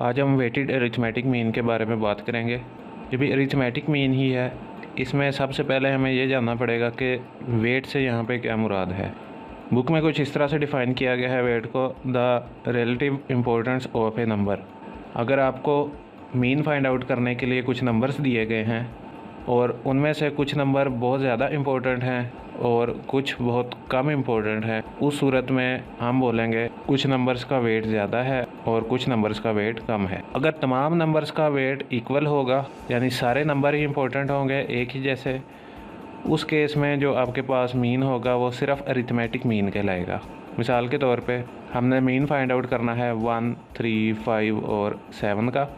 आज हम weighted arithmetic mean के बारे में बात करेंगे। ये भी अरिथमेटिक मीन ही है। इसमें सबसे पहले हमें ये जानना पड़ेगा कि वेट से यहाँ पे क्या मुराद है। बुक में कुछ इस तरह से डिफ़ाइन किया गया है वेट को, the relative importance of A number. अगर आपको मीन फाइंड आउट करने के लिए कुछ नंबर्स दिए गए हैं और उनमें से कुछ नंबर बहुत ज़्यादा इम्पोर्टेंट हैं और कुछ बहुत कम इम्पोर्टेंट है, उस सूरत में हम बोलेंगे कुछ नंबर्स का वेट ज़्यादा है और कुछ नंबर्स का वेट कम है। अगर तमाम नंबर्स का वेट इक्वल होगा, यानी सारे नंबर ही इम्पोर्टेंट होंगे एक ही जैसे, उस केस में जो आपके पास मीन होगा वो सिर्फ अरिथमेटिक मीन कहलाएगा। मिसाल के तौर पे हमने मीन फाइंड आउट करना है 1, 3, 5 और 7 का।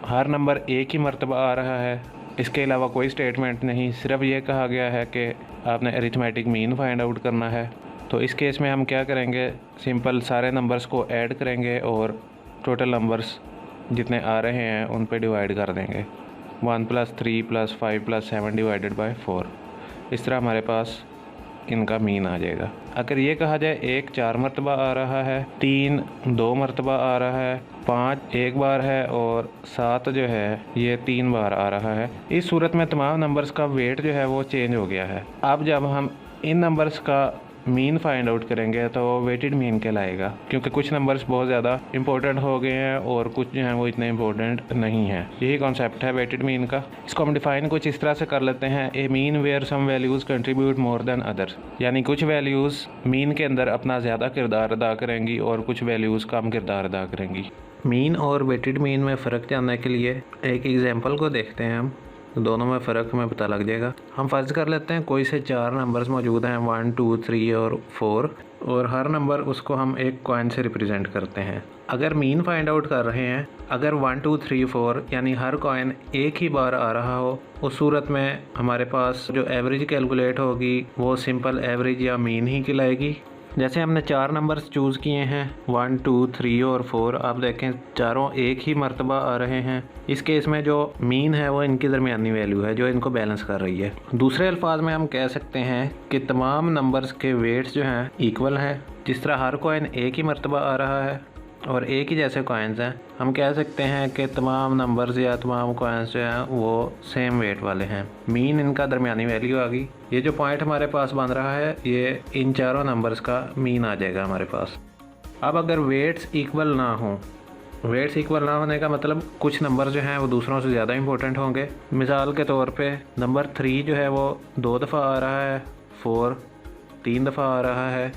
हर नंबर एक ही मरतबा आ रहा है, इसके अलावा कोई स्टेटमेंट नहीं, सिर्फ ये कहा गया है कि आपने अरिथमेटिक मीन फाइंड आउट करना है। तो इस केस में हम क्या करेंगे, सिंपल सारे नंबर्स को ऐड करेंगे और टोटल नंबर्स जितने आ रहे हैं उन पे डिवाइड कर देंगे। 1 + 3 + 5 + 7 डिवाइडेड बाय 4। इस तरह हमारे पास इनका मीन आ जाएगा। अगर ये कहा जाए 1 4 मरतबा आ रहा है, 3 2 मरतबा आ रहा है, 5 एक बार है और 7 जो है ये 3 बार आ रहा है, इस सूरत में तमाम नंबर्स का वेट जो है वो चेंज हो गया है। अब जब हम इन नंबर्स का मीन फाइंड आउट करेंगे तो वेटेड मीन कहलाएगा, क्योंकि कुछ नंबर्स बहुत ज़्यादा इंपॉर्टेंट हो गए हैं और कुछ जो हैं वो इतने इंपॉर्टेंट नहीं हैं। यही कॉन्सेप्ट है वेटेड मीन का। इसको हम डिफाइन कुछ इस तरह से कर लेते हैं, a mean where some values contribute more than others, यानी कुछ वैल्यूज़ मीन के अंदर अपना ज़्यादा किरदार अदा करेंगी और कुछ वैल्यूज़ कम किरदार अदा करेंगी। मीन और वेटेड मीन में फ़र्क जानने के लिए एक एग्जाम्पल को देखते हैं हम, दोनों में फ़र्क हमें पता लग जाएगा। हम फ़र्ज़ कर लेते हैं कोई से 4 नंबर्स मौजूद हैं 1, 2, 3 और 4, और हर नंबर उसको हम एक कॉइन से रिप्रेजेंट करते हैं। अगर मीन फाइंड आउट कर रहे हैं, अगर 1, 2, 3, 4 यानी हर कॉइन एक ही बार आ रहा हो, उस सूरत में हमारे पास जो एवरेज कैलकुलेट होगी वो सिंपल एवरेज या मीन ही कहलाएगी। जैसे हमने 4 नंबर्स चूज़ किए हैं 1, 2, 3 और 4, आप देखें चारों एक ही मरतबा आ रहे हैं। इस केस में जो मीन है वो इनकी दरमियानी वैल्यू है जो इनको बैलेंस कर रही है। दूसरे अल्फाज में हम कह सकते हैं कि तमाम नंबर्स के वेट्स जो हैं इक्वल हैं। जिस तरह हर कॉइन एक ही मरतबा आ रहा है और एक ही जैसे कॉइन्स हैं, हम कह सकते हैं कि तमाम नंबर्स या तमाम कॉइन्स जो हैं वो सेम वेट वाले हैं। मीन इनका दरमियानी वैल्यू आ गई। ये जो पॉइंट हमारे पास बन रहा है ये इन चारों नंबर्स का मीन आ जाएगा हमारे पास। अब अगर वेट्स इक्वल ना हों, वेट्स इक्वल ना होने का मतलब कुछ नंबर जो हैं वो दूसरों से ज़्यादा इंपॉर्टेंट होंगे। मिसाल के तौर पे नंबर 3 जो है वो 2 दफ़ा आ रहा है, 4 3 दफ़ा आ रहा है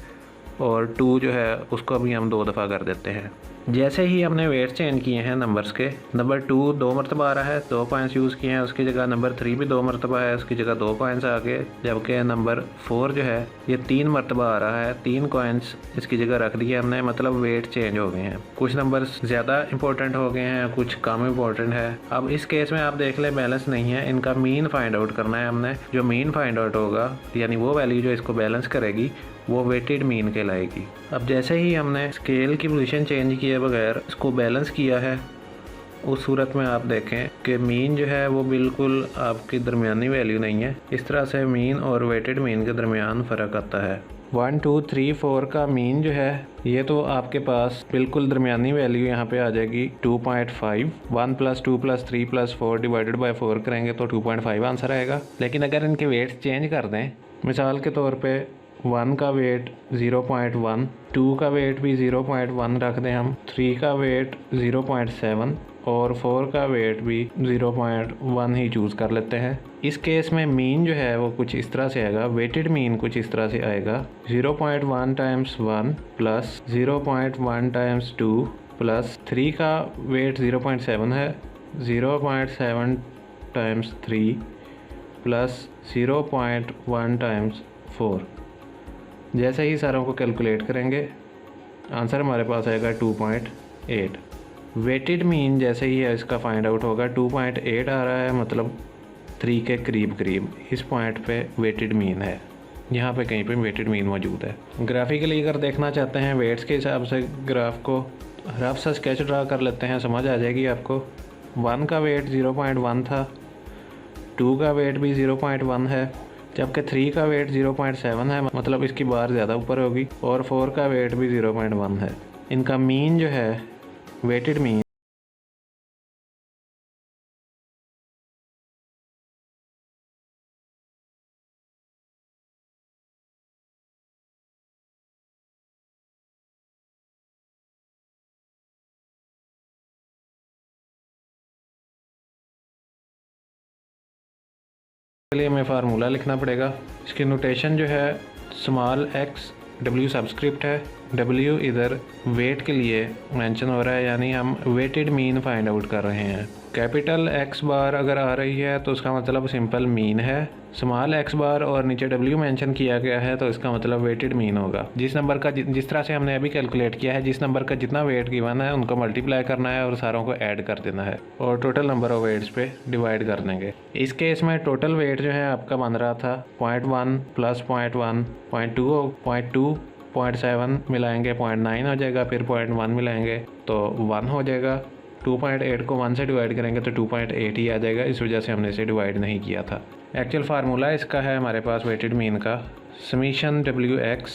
और 2 जो है उसको भी हम 2 दफ़ा कर देते हैं। जैसे ही हमने वेट चेंज किए हैं नंबर्स के, नंबर 2 2 मरतबा आ रहा है, 2 कॉइन्स यूज़ किए हैं, उसकी जगह नंबर 3 भी 2 मरतबा है, उसकी जगह 2 कॉइन्स आ गए। जबकि नंबर 4 जो है ये 3 मरतबा आ रहा है, 3 कॉइन्स इसकी जगह रख दिए हमने, मतलब वेट चेंज हो गए हैं। कुछ नंबर्स ज़्यादा इंपॉर्टेंट हो गए हैं, कुछ कम इंपॉर्टेंट है। अब इस केस में आप देख लें बैलेंस नहीं है, इनका मीन फाइंड आउट करना है हमने। जो मीन फाइंड आउट होगा यानी वो वैल्यू जो इसको बैलेंस करेगी वो वेटेड मीन कहलाएगी। अब जैसे ही हमने स्केल की पोजीशन चेंज किए बगैर इसको बैलेंस किया है, उस सूरत में आप देखें कि मीन जो है वो बिल्कुल आपकी दरमियानी वैल्यू नहीं है। इस तरह से मीन और वेटेड मीन के दरमियान फ़र्क आता है। 1, 2, 3, 4 का मीन जो है ये तो आपके पास बिल्कुल दरमियानी वैल्यू यहाँ पे आ जाएगी 2.5। 1 + 2 + 3 + 4 डिवाइडेड बाय 4 करेंगे तो 2.5 आंसर आएगा। लेकिन अगर इनके वेट्स चेंज कर दें, मिसाल के तौर पे 1 का वेट 0.1, 2 का वेट भी 0.1 रख दें हम, 3 का वेट 0.7 और 4 का वेट भी 0.1 ही चूज़ कर लेते हैं। इस केस में मीन जो है वो कुछ इस तरह से आएगा, वेटेड मीन कुछ इस तरह से आएगा 0.1 × 1 + 0.1 × 2 + 3 का वेट 0.7 है, 0.7 × 3 + 0.1 × 4। जैसे ही सारों को कैलकुलेट करेंगे आंसर हमारे पास आएगा 2.8। वेटेड मीन जैसे ही है इसका फाइंड आउट होगा 2.8 आ रहा है, मतलब 3 के करीब करीब इस पॉइंट पे वेटेड मीन है। यहाँ पे कहीं पे वेटेड मीन मौजूद है। ग्राफिकली अगर देखना चाहते हैं वेट्स के हिसाब से ग्राफ को, रफ सा स्केच ड्रा कर लेते हैं, समझ आ जाएगी आपको। 1 का वेट 0.1 था, 2 का वेट भी 0.1 है, जबकि 3 का वेट 0.7 है, मतलब इसकी बार ज़्यादा ऊपर होगी, और 4 का वेट भी 0.1 है। इनका मीन जो है वेटेड मीन लिए हमें फार्मूला लिखना पड़ेगा। इसकी नोटेशन जो है स्मॉल x W सब्सक्रिप्ट है, W इधर वेट के लिए मेंशन हो रहा है, यानी हम वेटेड मीन फाइंड आउट कर रहे हैं। कैपिटल X बार अगर आ रही है तो उसका मतलब सिंपल मीन है। स्मॉल x बार और नीचे W मेंशन किया गया है तो इसका मतलब वेटेड मीन होगा। जिस नंबर का जिस तरह से हमने अभी कैलकुलेट किया है, जिस नंबर का जितना वेट गिवन है उनको मल्टीप्लाई करना है और सारों को ऐड कर देना है और टोटल नंबर ऑफ वेट्स पे डिवाइड कर देंगे। इस केस में टोटल वेट जो है आपका बन रहा था 0.1 प्लस 0.1 0.2 0.7 मिलाएंगे 0.9 हो जाएगा, फिर 0.1 मिलाएंगे तो 1 हो जाएगा। 2.8 को 1 से डिवाइड करेंगे तो 2.8 ही आ जाएगा, इस वजह से हमने इसे डिवाइड नहीं किया था। एक्चुअल फार्मूला इसका है हमारे पास वेटेड मीन का summation WX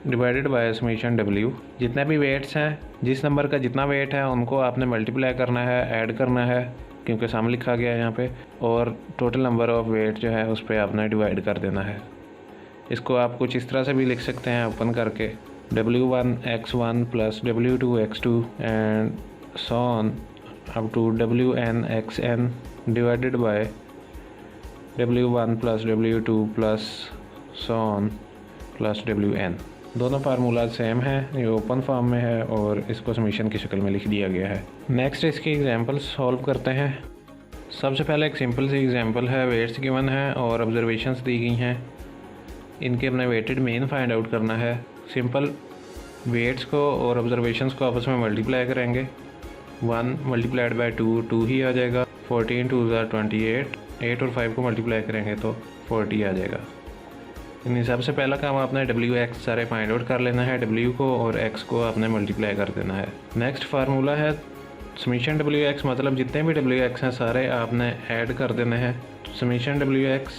divided by summation W। जितने भी वेट्स हैं, जिस नंबर का जितना वेट है उनको आपने मल्टीप्लाई करना है, ऐड करना है, क्योंकि सम लिखा गया है यहाँ पे, और टोटल नंबर ऑफ वेट जो है उस पर आपने डिवाइड कर देना है। इसको आप कुछ इस तरह से भी लिख सकते हैं ओपन करके W1x1 plus W2x2 and so on up to WNXN divided by W1 plus W2 plus so on plus WN। दोनों फार्मूला सेम है, ये ओपन फॉर्म में है और इसको समीशन की शक्ल में लिख दिया गया है। नेक्स्ट इसकी एग्जांपल सॉल्व करते हैं। सबसे पहले एक सिंपल सी एग्जांपल है, वेट्स गिवन है और ऑब्जर्वेशंस दी गई हैं, इनके अपने वेटेड मीन फाइंड आउट करना है। सिंपल वेट्स को और ऑब्जर्वेशंस को आपस में मल्टीप्लाई करेंगे, 1 मल्टीप्लाइड बाई 2 ही आ जाएगा, 14 2 28, 8 और 5 को मल्टीप्लाई करेंगे तो 40 आ जाएगा। इन सबसे पहला काम आपने WX सारे फाइंड आउट कर लेना है, W को और X को आपने मल्टीप्लाई कर देना है। नेक्स्ट फार्मूला है समीशन WX, मतलब जितने भी WX हैं सारे आपने ऐड कर देने हैं। समीशन WX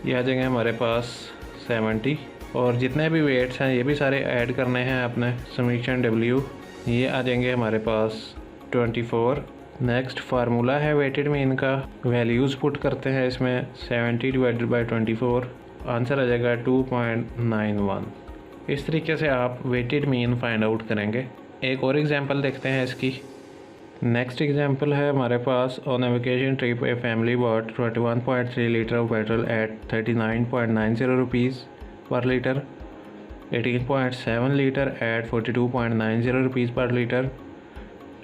ये आ जाएंगे हमारे पास 70 और जितने भी वेट्स हैं ये भी सारे ऐड करने हैं आपने। समीशन W ये आ जाएंगे हमारे पास 24। नेक्स्ट फार्मूला है वेटेड मीन का, वैल्यूज़ पुट करते हैं इसमें, 70 डिवाइडेड बाई 24, आंसर आ जाएगा 2.91। इस तरीके से आप वेटेड मीन फाइंड आउट करेंगे। एक और एग्जांपल देखते हैं इसकी। नेक्स्ट एग्जांपल है हमारे पास, on a vacation trip a family bought 21.3 litre of petrol at 39.90 rupees per litre, 18.7 litre at 42.90 rupees per litre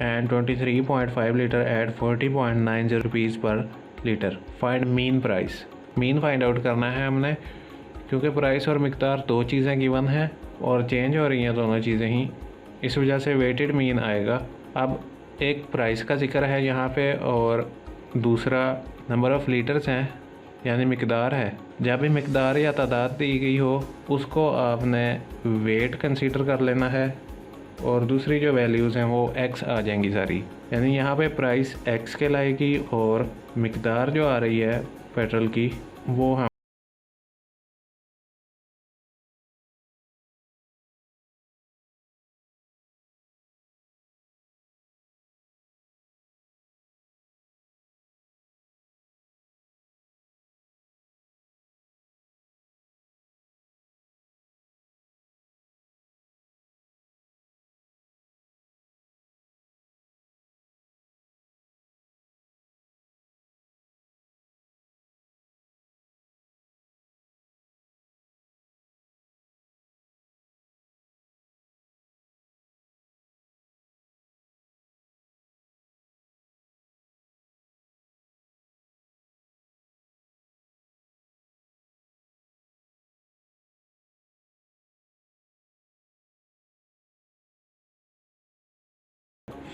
and 23.5 litre at 40.90 rupees per litre. Find mean price. Mean find out करना है हमने, क्योंकि price और मिकदार दो चीज़ें given हैं और change हो रही हैं दोनों चीज़ें ही, इस वजह से वेटेड मीन आएगा। अब एक प्राइस का जिक्र है यहाँ पे और दूसरा नंबर ऑफ़ लीटर्स हैं, यानी मिकदार है। जब भी मिकदार या तादाद दी गई हो उसको आपने वेट कंसीडर कर लेना है और दूसरी जो वैल्यूज़ हैं वो x आ जाएंगी सारी, यानी यहाँ पे प्राइस x के लाएगी और मिकदार जो आ रही है पेट्रोल की वो हम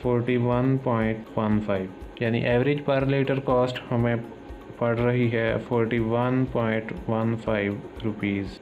$41.15, यानी एवरेज पर लीटर कॉस्ट हमें पड़ रही है 41.15 रुपीज़।